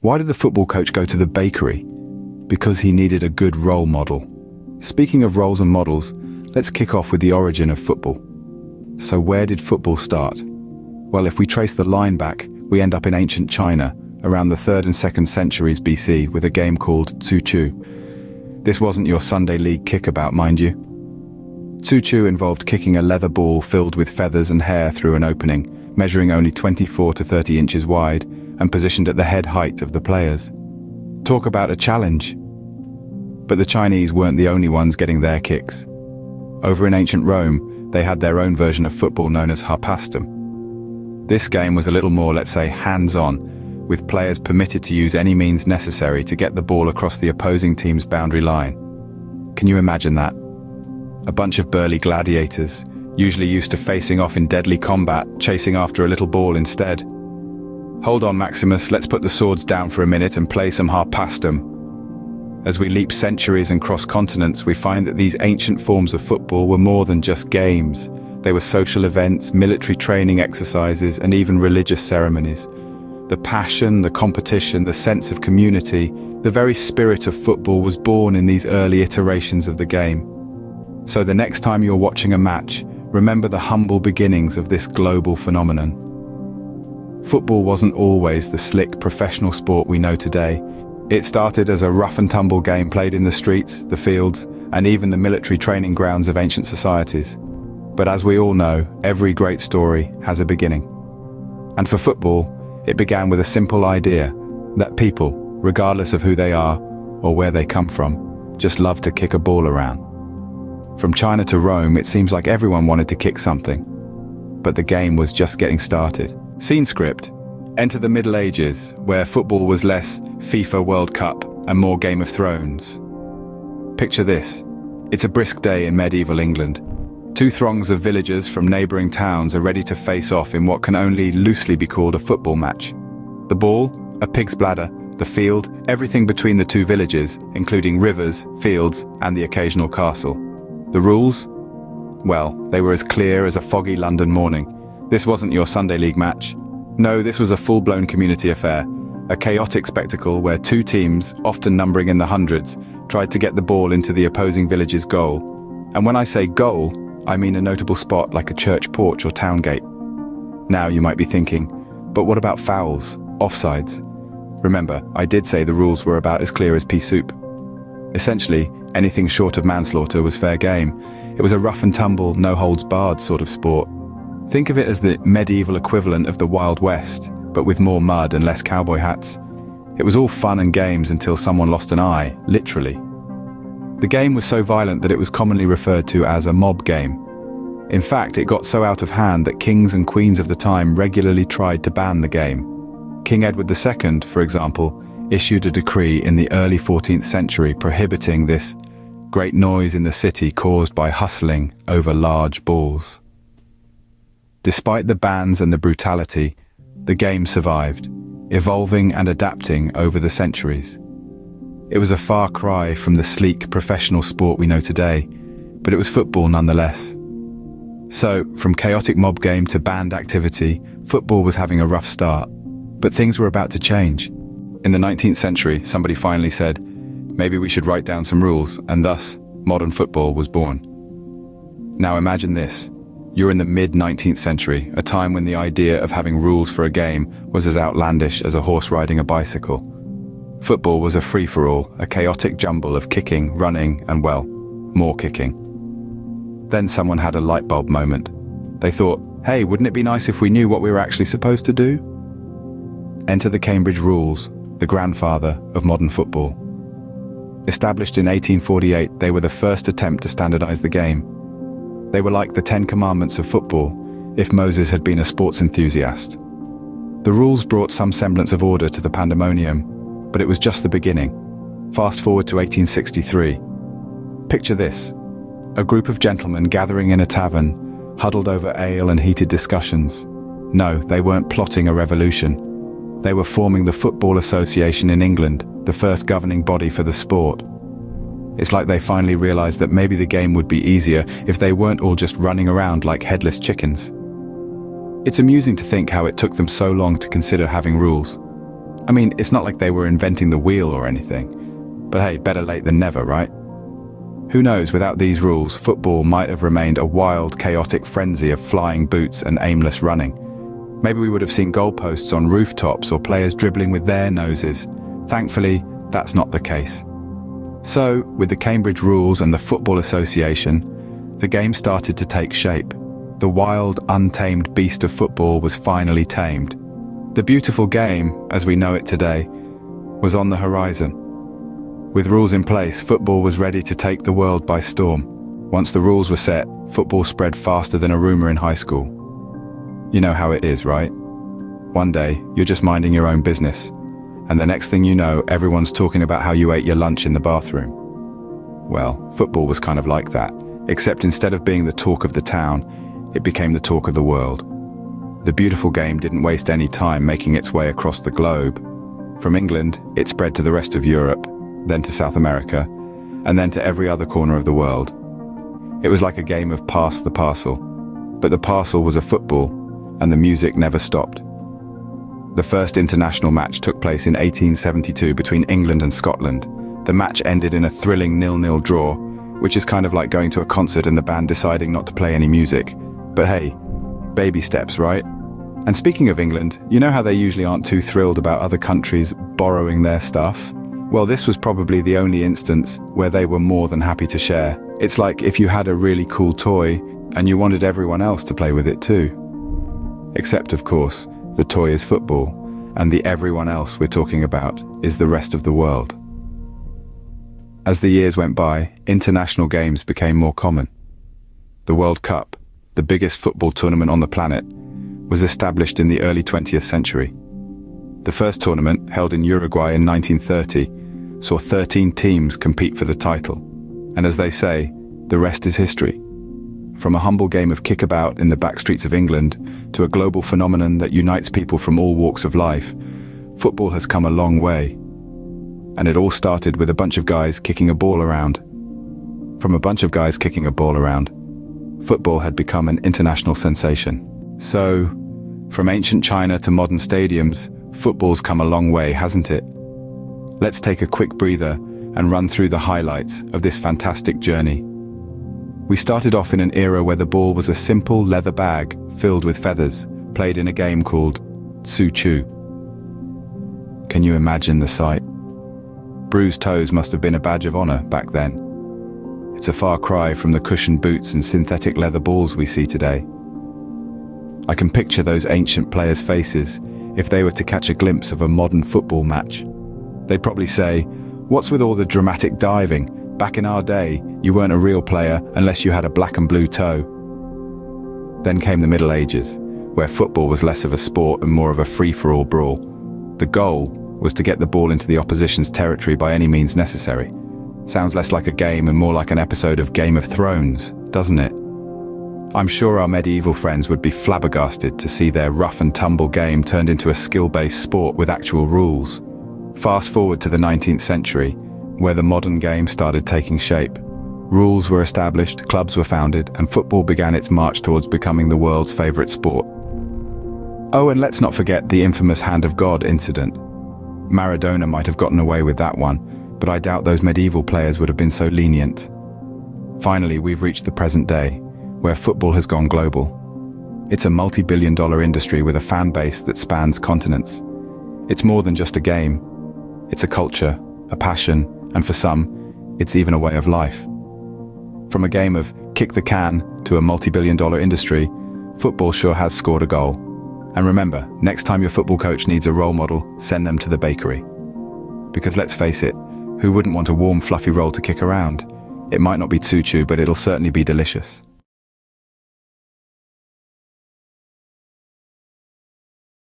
Why did the football coach go to the bakery? Because he needed a good role model. Speaking of roles and models, let's kick off with the origin of football. So where did football start? Well, if we trace the line back, we end up in ancient China, around the 3rd and 2nd centuries BC, with a game called Tzu Chu. This wasn't your Sunday league kickabout, mind you. Tzu Chu involved kicking a leather ball filled with feathers and hair through an opening, measuring only 24 to 30 inches wide, and positioned at the head height of the players. Talk about a challenge. But the Chinese weren't the only ones getting their kicks. Over in ancient Rome, they had their own version of football known as harpastum. This game was a little more, let's say, hands-on, with players permitted to use any means necessary to get the ball across the opposing team's boundary line. Can you imagine that? A bunch of burly gladiators, usually used to facing off in deadly combat, chasing after a little ball instead. Hold on, Maximus, let's put the swords down for a minute and play some harpastum. As we leap centuries and cross continents, we find that these ancient forms of football were more than just games. They were social events, military training exercises, and even religious ceremonies. The passion, the competition, the sense of community, the very spirit of football was born in these early iterations of the game. So the next time you're watching a match, remember the humble beginnings of this global phenomenon. Football wasn't always the slick professional sport we know today. It started as a rough and tumble game played in the streets, the fields, and even the military training grounds of ancient societies. But as we all know, every great story has a beginning. And for football, it began with a simple idea that people, regardless of who they are or where they come from, just love to kick a ball around. From China to Rome, it seems like everyone wanted to kick something. But the game was just getting started. Scene script. Enter the Middle Ages, where football was less FIFA World Cup and more Game of Thrones. Picture this. It's a brisk day in medieval England. Two throngs of villagers from neighbouring towns are ready to face off in what can only loosely be called a football match. The ball, a pig's bladder, the field, everything between the two villages, including rivers, fields, and the occasional castle. The rules? Well, they were as clear as a foggy London morning. This wasn't your Sunday league match. No, this was a full-blown community affair, a chaotic spectacle where two teams, often numbering in the hundreds, tried to get the ball into the opposing village's goal. And when I say goal, I mean a notable spot like a church porch or town gate. Now you might be thinking, but what about fouls, offsides? Remember, I did say the rules were about as clear as pea soup. Essentially, anything short of manslaughter was fair game. It was a rough and tumble, no-holds-barred sort of sport. Think of it as the medieval equivalent of the Wild West, but with more mud and less cowboy hats. It was all fun and games until someone lost an eye, literally. The game was so violent that it was commonly referred to as a mob game. In fact, it got so out of hand that kings and queens of the time regularly tried to ban the game. King Edward II, for example, issued a decree in the early 14th century prohibiting this great noise in the city caused by hustling over large balls. Despite the bans and the brutality, the game survived, evolving and adapting over the centuries. It was a far cry from the sleek professional sport we know today, but it was football nonetheless. So, from chaotic mob game to banned activity, football was having a rough start. But things were about to change. In the 19th century, somebody finally said, maybe we should write down some rules, and thus, modern football was born. Now imagine this. You're in the mid-19th century, a time when the idea of having rules for a game was as outlandish as a horse riding a bicycle. Football was a free-for-all, a chaotic jumble of kicking, running, and well, more kicking. Then someone had a light bulb moment. They thought, hey, wouldn't it be nice if we knew what we were actually supposed to do? Enter the Cambridge Rules, the grandfather of modern football. Established in 1848, they were the first attempt to standardize the game. They were like the 10 Commandments of football, if Moses had been a sports enthusiast. The rules brought some semblance of order to the pandemonium, but it was just the beginning. Fast forward to 1863. Picture this. A group of gentlemen gathering in a tavern, huddled over ale and heated discussions. No, they weren't plotting a revolution. They were forming the Football Association in England, the first governing body for the sport. It's like they finally realized that maybe the game would be easier if they weren't all just running around like headless chickens. It's amusing to think how it took them so long to consider having rules. I mean, it's not like they were inventing the wheel or anything. But hey, better late than never, right? Who knows, without these rules, football might have remained a wild, chaotic frenzy of flying boots and aimless running. Maybe we would have seen goalposts on rooftops or players dribbling with their noses. Thankfully, that's not the case. So, with the Cambridge rules and the Football Association, the game started to take shape. The wild, untamed beast of football was finally tamed. The beautiful game, as we know it today, was on the horizon. With rules in place, football was ready to take the world by storm. Once the rules were set, football spread faster than a rumor in high school. You know how it is, right? One day, you're just minding your own business, and the next thing you know, everyone's talking about how you ate your lunch in the bathroom. Well, football was kind of like that, except instead of being the talk of the town, it became the talk of the world. The beautiful game didn't waste any time making its way across the globe. From England, it spread to the rest of Europe, then to South America, and then to every other corner of the world. It was like a game of pass the parcel, but the parcel was a football, and the music never stopped. The first international match took place in 1872 between England and Scotland. The match ended in a thrilling 0-0 draw, which is kind of like going to a concert and the band deciding not to play any music. But hey, baby steps, right? And speaking of England, you know how they usually aren't too thrilled about other countries borrowing their stuff? Well, this was probably the only instance where they were more than happy to share. It's like if you had a really cool toy and you wanted everyone else to play with it too. Except, of course, the toy is football, and the everyone else we're talking about is the rest of the world. As the years went by, international games became more common. The World Cup, the biggest football tournament on the planet, was established in the early 20th century. The first tournament, held in Uruguay in 1930, saw 13 teams compete for the title. And as they say, the rest is history. From a humble game of kickabout in the back streets of England to a global phenomenon that unites people from all walks of life, football has come a long way. And it all started with a bunch of guys kicking a ball around. From a bunch of guys kicking a ball around, football had become an international sensation. So, from ancient China to modern stadiums, football's come a long way, hasn't it? Let's take a quick breather and run through the highlights of this fantastic journey. We started off in an era where the ball was a simple leather bag filled with feathers, played in a game called Tsu Chu. Can you imagine the sight? Bruised toes must have been a badge of honor back then. It's a far cry from the cushioned boots and synthetic leather balls we see today. I can picture those ancient players' faces if they were to catch a glimpse of a modern football match. They'd probably say, "What's with all the dramatic diving? Back in our day, you weren't a real player unless you had a black and blue toe." Then came the Middle Ages, where football was less of a sport and more of a free-for-all brawl. The goal was to get the ball into the opposition's territory by any means necessary. Sounds less like a game and more like an episode of Game of Thrones, doesn't it? I'm sure our medieval friends would be flabbergasted to see their rough and tumble game turned into a skill-based sport with actual rules. Fast forward to the 19th century, where the modern game started taking shape. Rules were established, clubs were founded, and football began its march towards becoming the world's favorite sport. Oh, and let's not forget the infamous Hand of God incident. Maradona might have gotten away with that one, but I doubt those medieval players would have been so lenient. Finally, we've reached the present day, where football has gone global. It's a multi-billion-dollar industry with a fan base that spans continents. It's more than just a game. It's a culture, a passion, and for some, it's even a way of life. From a game of kick the can to a multi-billion-dollar industry, football sure has scored a goal. And remember, next time your football coach needs a role model, send them to the bakery. Because let's face it, who wouldn't want a warm, fluffy roll to kick around? It might not be Tsu Chu, but it'll certainly be delicious.